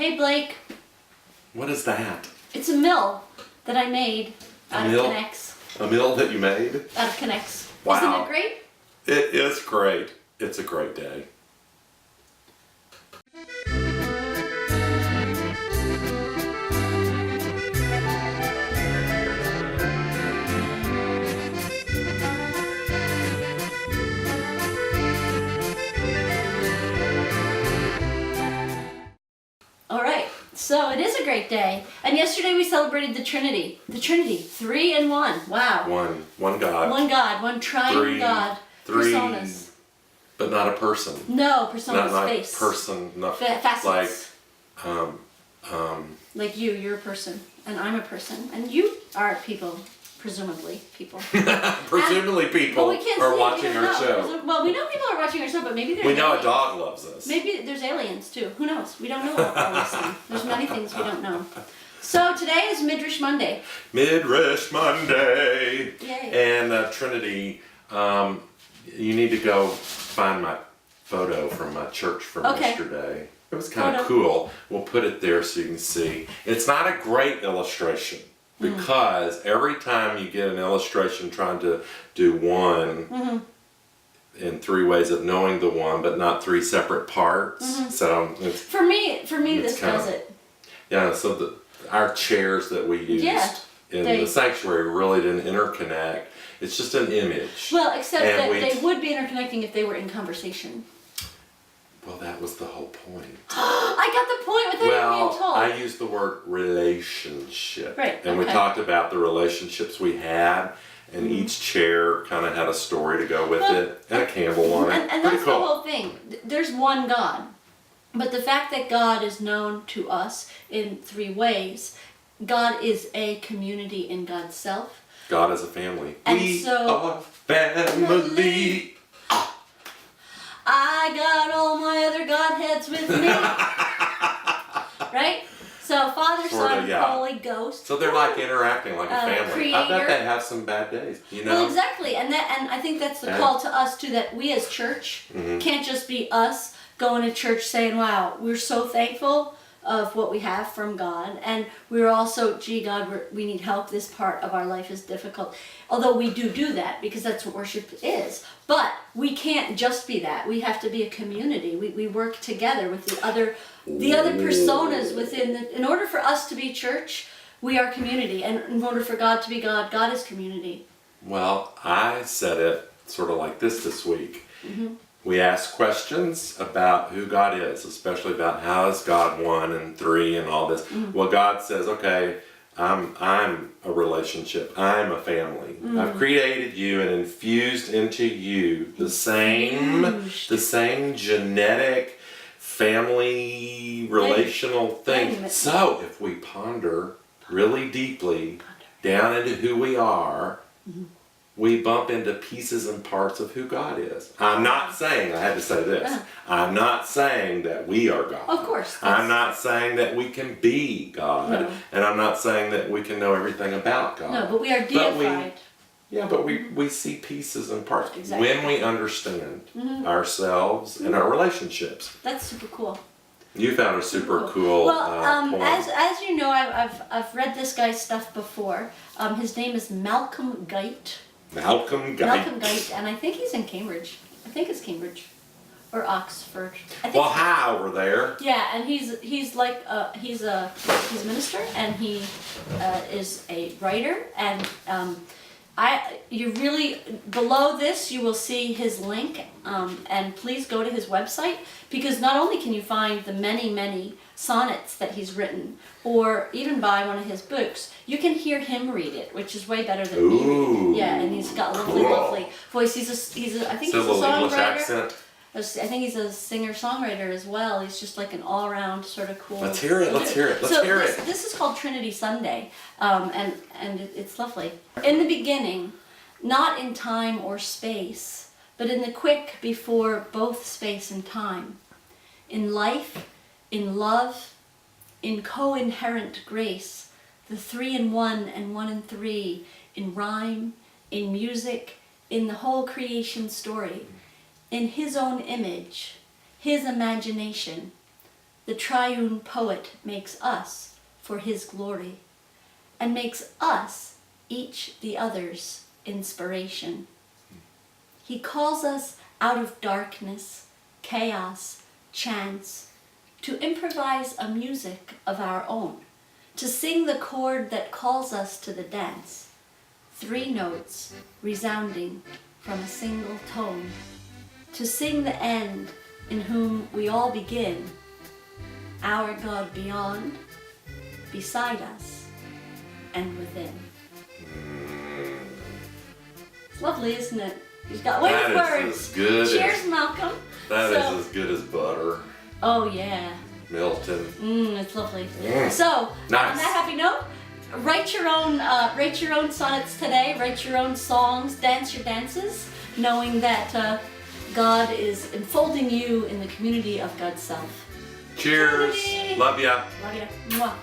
Hey Blake. What is that? It's a mill that I made out of Connects. A mill that you made? Out of Connects. Wow. Isn't it great? It is great. It's a great day. So it is a great day. And yesterday we celebrated the Trinity. The Trinity, 3 in 1. Wow. One God. One God, one triune God. Three personas. But not a person. No, personas, not face. Person, not facets. Like you're a person, and I'm a person, and you are people. Presumably, people. Presumably, people are watching our show. Well, we know people are watching our show, but maybe there's we know a dog loves us. Maybe there's aliens too. Who knows? We don't know what they're listening. There's many things we don't know. So today is Midrash Monday. Midrash Monday. Yay. And Trinity, you need to go find my photo from my church from yesterday. It was kind of cool. We'll put it there so you can see. It's not a great illustration. Because every time you get an illustration trying to do one in 3 ways of knowing the one, but not 3 separate parts. So it's, for me, this does it. Yeah. So our chairs that we used in the sanctuary really didn't interconnect. It's just an image. Well, except that they would be interconnecting if they were in conversation. Well, that was the whole point. I got the point without even being told. I used the word relationship. Right. And we talked about the relationships we had, and each chair kind of had a story to go with it, and a candle on it. And that's the whole thing. There's one God. But the fact that God is known to us in 3 ways, God is a community in God's self. God is a family. And we are family. I got all my other Godheads with me. Right? So Father, Son, Holy Ghost. So they're like interacting like a family. Creator. I bet they have some bad days, you know? Well, exactly. And I think that's the call to us too, that we as church can't just be us going to church saying, wow, we're so thankful of what we have from God, and we're also, gee, God, we need help. This part of our life is difficult. Although we do that because that's what worship is. But we can't just be that. We have to be a community. We work together with the other personas within in order for us to be church, we are community, and in order for God to be God, God is community. Well, I said it sort of like this week. We ask questions about who God is, especially about how is God 1 and 3 and all this. Well, God says, okay, I'm a relationship. I'm a family. I've created you and infused into you the same genetic family relational thing. So if we ponder really deeply down into who we are, we bump into pieces and parts of who God is. I'm not saying, I had to say this, I'm not saying that we are God. Of course. I'm not saying that we can be God. And I'm not saying that we can know everything about God. No, but we are deified. But we see pieces and parts when we understand ourselves and our relationships. That's super cool. You found a super cool poem. As you know, I've read this guy's stuff before. His name is Malcolm Guite. Malcolm Guite, and I think he's in Cambridge. I think it's Cambridge or Oxford. Hi over there. Yeah, and he's like he's a minister, and he is a writer, and you really below this you will see his link, and please go to his website, because not only can you find the many sonnets that he's written, or even buy one of his books, you can hear him read it, which is way better than me reading it. Yeah, and he's got a lovely voice. I think he's a songwriter. English accent. I think he's a singer-songwriter as well. He's just like an all-around sort of cool. Let's hear it. This is called Trinity Sunday, and it's lovely. In the beginning, not in time or space, but in the quick before both space and time, in life, in love, in co-inherent grace, the 3 in 1 and 1 in 3, in rhyme, in music, in the whole creation story, in his own image, his imagination, the triune poet makes us for his glory, and makes us each the other's inspiration. He calls us out of darkness, chaos, chance, to improvise a music of our own, to sing the chord that calls us to the dance, 3 notes resounding from a single tone, to sing the end in whom we all begin, our God beyond, beside us, and within. It's lovely, isn't it? He's got way of That words. is as good Cheers, Malcolm. That is as good as butter. Oh yeah. Milton. It's lovely. So, Nice. on that happy note, write your own sonnets today. Write your own songs. Dance your dances, knowing that God is enfolding you in the community of God's self. Cheers. Community. Love ya. Love ya. Mwah.